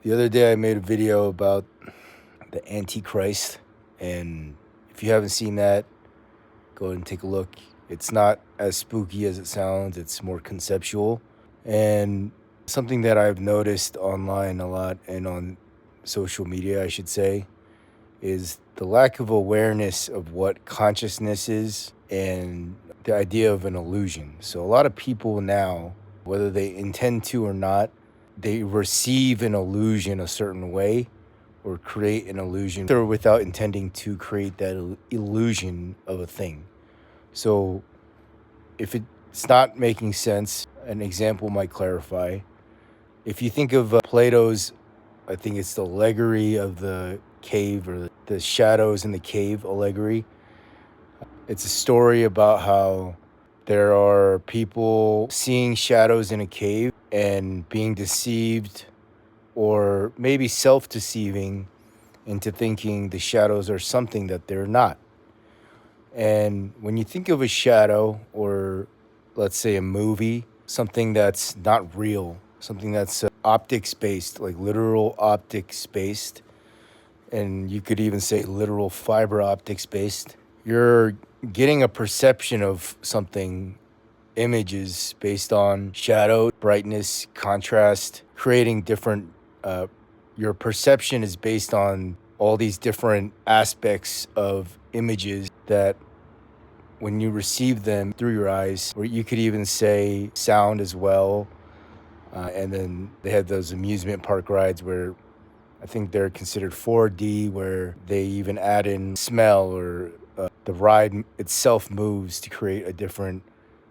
The other day I made a video about the Antichrist, and if you haven't seen that, go ahead and take a look. It's not as spooky as it sounds, it's more conceptual. And something that I've noticed online a lot and on social media, I should say, is the lack of awareness of what consciousness is and the idea of an illusion. So a lot of people now, whether they intend to or not, they receive an illusion a certain way or create an illusion or without intending to create that illusion of a thing. So if it's not making sense, an example might clarify. If you think of Plato's, I think it's the allegory of the cave or the shadows in the cave allegory. It's a story about how there are people seeing shadows in a cave and being deceived or maybe self-deceiving into thinking the shadows are something that they're not. And when you think of a shadow or let's say a movie, something that's not real, something that's optics based, like literal optics based, and you could even say literal fiber optics based, you're getting a perception of something, images based on shadow, brightness, contrast, creating different, your perception is based on all these different aspects of images that when you receive them through your eyes, or you could even say sound as well. And then they had those amusement park rides where I think they're considered 4D, where they even add in smell or the ride itself moves to create a different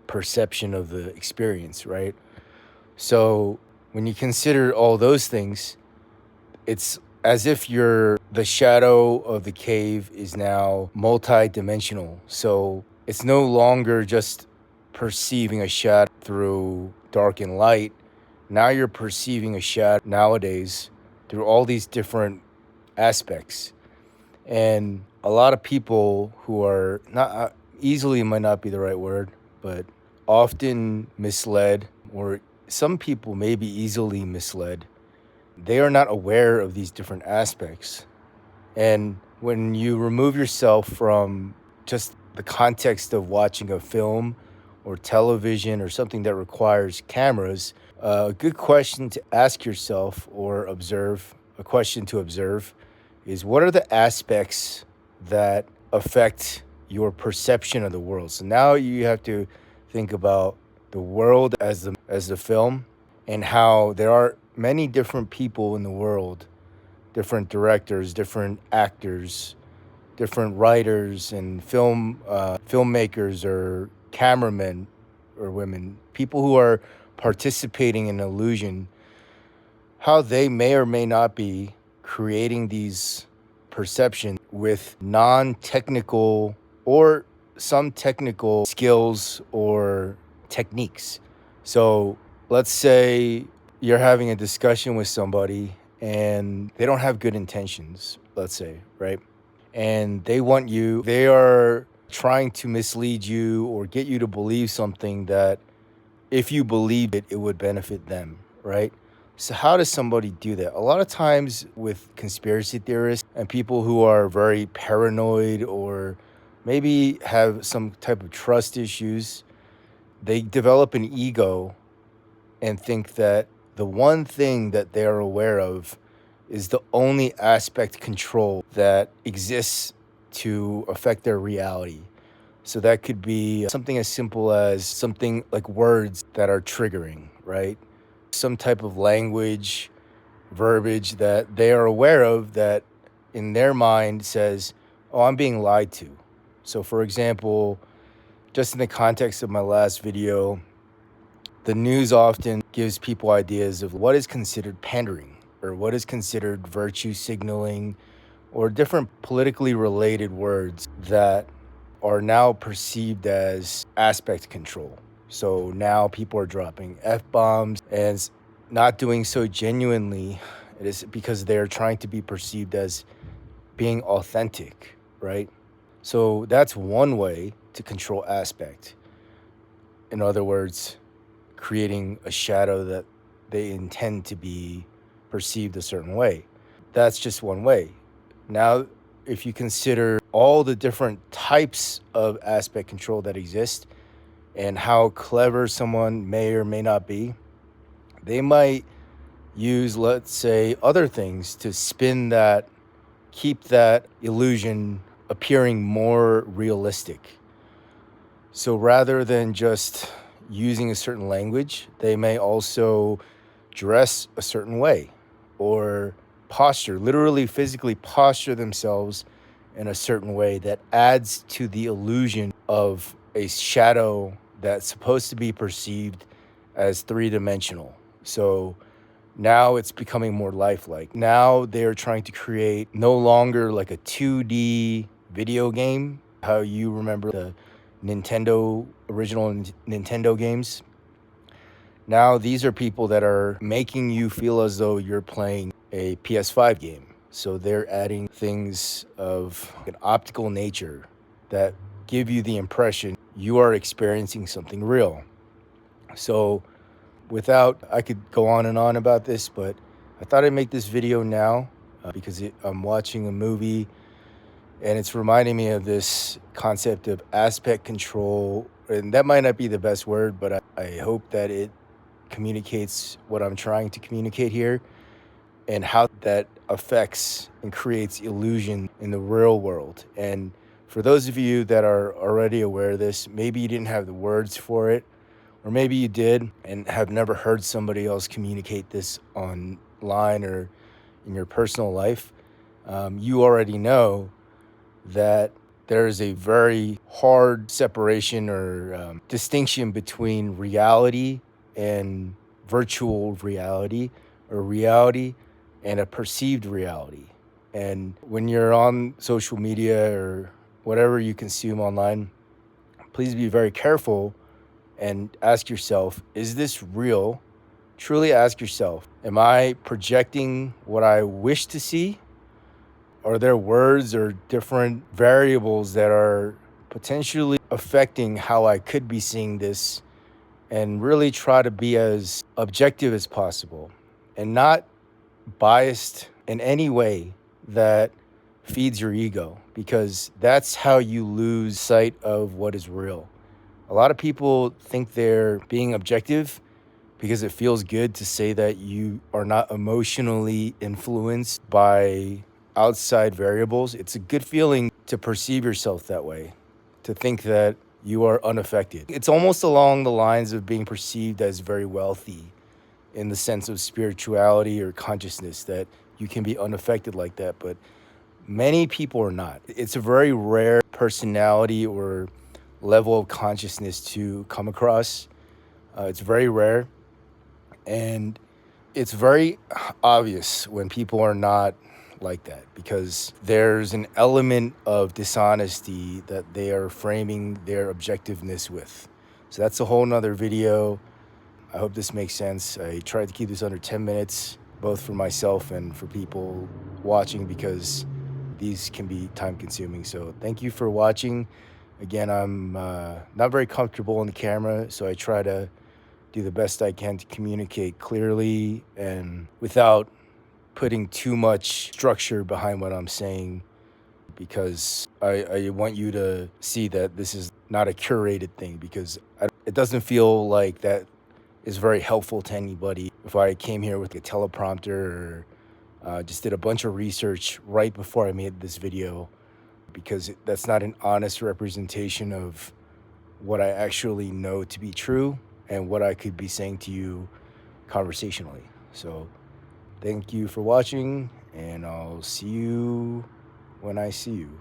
perception of the experience, right? So when you consider all those things, it's as if the shadow of the cave is now multi-dimensional. So it's no longer just perceiving a shadow through dark and light. Now you're perceiving a shadow nowadays through all these different aspects. And a lot of people who are not easily might not be the right word, but often misled, or some people may be easily misled. They are not aware of these different aspects. And when you remove yourself from just the context of watching a film or television or something that requires cameras, a good question to ask yourself or observe, a question to observe, is what are the aspects that affect your perception of the world? So now you have to think about the world as the film, and how there are many different people in the world, different directors, different actors, different writers and filmmakers or cameramen or women, people who are participating in illusion, how they may or may not be creating these perceptions with non-technical or some technical skills or techniques. So let's say you're having a discussion with somebody and they don't have good intentions, let's say, right? And they are trying to mislead you or get you to believe something that if you believed it, it would benefit them, right? So how does somebody do that? A lot of times with conspiracy theorists and people who are very paranoid or maybe have some type of trust issues, they develop an ego and think that the one thing that they are aware of is the only aspect control that exists to affect their reality. So that could be something as simple as something like words that are triggering, right? Some type of language, verbiage that they are aware of that in their mind says, oh, I'm being lied to. So for example, just in the context of my last video, the news often gives people ideas of what is considered pandering or what is considered virtue signaling or different politically related words that are now perceived as aspect control. So now people are dropping F-bombs and not doing so genuinely. It is because they're trying to be perceived as being authentic, right? So that's one way to control aspect. In other words, creating a shadow that they intend to be perceived a certain way. That's just one way. Now, if you consider all the different types of aspect control that exist and how clever someone may or may not be, they might use, let's say, other things to spin that, keep that illusion appearing more realistic. So rather than just using a certain language, they may also dress a certain way or posture, literally physically posture themselves in a certain way that adds to the illusion of a shadow that's supposed to be perceived as three-dimensional. So now it's becoming more lifelike. Now they're trying to create no longer like a 2D video game, how you remember the original Nintendo games. Now these are people that are making you feel as though you're playing a PS5 game. So they're adding things of an optical nature that give you the impression you are experiencing something real. So I could go on and on about this, but I thought I'd make this video now because I'm watching a movie and it's reminding me of this concept of aspect control. And that might not be the best word, but I hope that it communicates what I'm trying to communicate here and how that affects and creates illusion in the real world. And for those of you that are already aware of this, maybe you didn't have the words for it, or maybe you did and have never heard somebody else communicate this online or in your personal life. You already know that there is a very hard separation or distinction between reality and virtual reality, or reality and a perceived reality. And when you're on social media or whatever you consume online, please be very careful and ask yourself, is this real? Truly ask yourself, am I projecting what I wish to see? Are there words or different variables that are potentially affecting how I could be seeing this? And really try to be as objective as possible and not biased in any way that feeds your ego, because that's how you lose sight of what is real. A lot of people think they're being objective because it feels good to say that you are not emotionally influenced by outside variables. It's a good feeling to perceive yourself that way, to think that you are unaffected. It's almost along the lines of being perceived as very wealthy in the sense of spirituality or consciousness, that you can be unaffected like that, but many people are not. It's a very rare personality or level of consciousness to come across. It's very rare, and it's very obvious when people are not like that, because there's an element of dishonesty that they are framing their objectiveness with. So that's a whole nother video. I hope this makes sense. I tried to keep this under 10 minutes, both for myself and for people watching, because these can be time consuming. So thank you for watching. Again, I'm not very comfortable in the camera, so I try to do the best I can to communicate clearly and without putting too much structure behind what I'm saying, because I want you to see that this is not a curated thing, because it doesn't feel like that is very helpful to anybody if I came here with a teleprompter or just did a bunch of research right before I made this video, because that's not an honest representation of what I actually know to be true and what I could be saying to you conversationally. So thank you for watching, and I'll see you when I see you.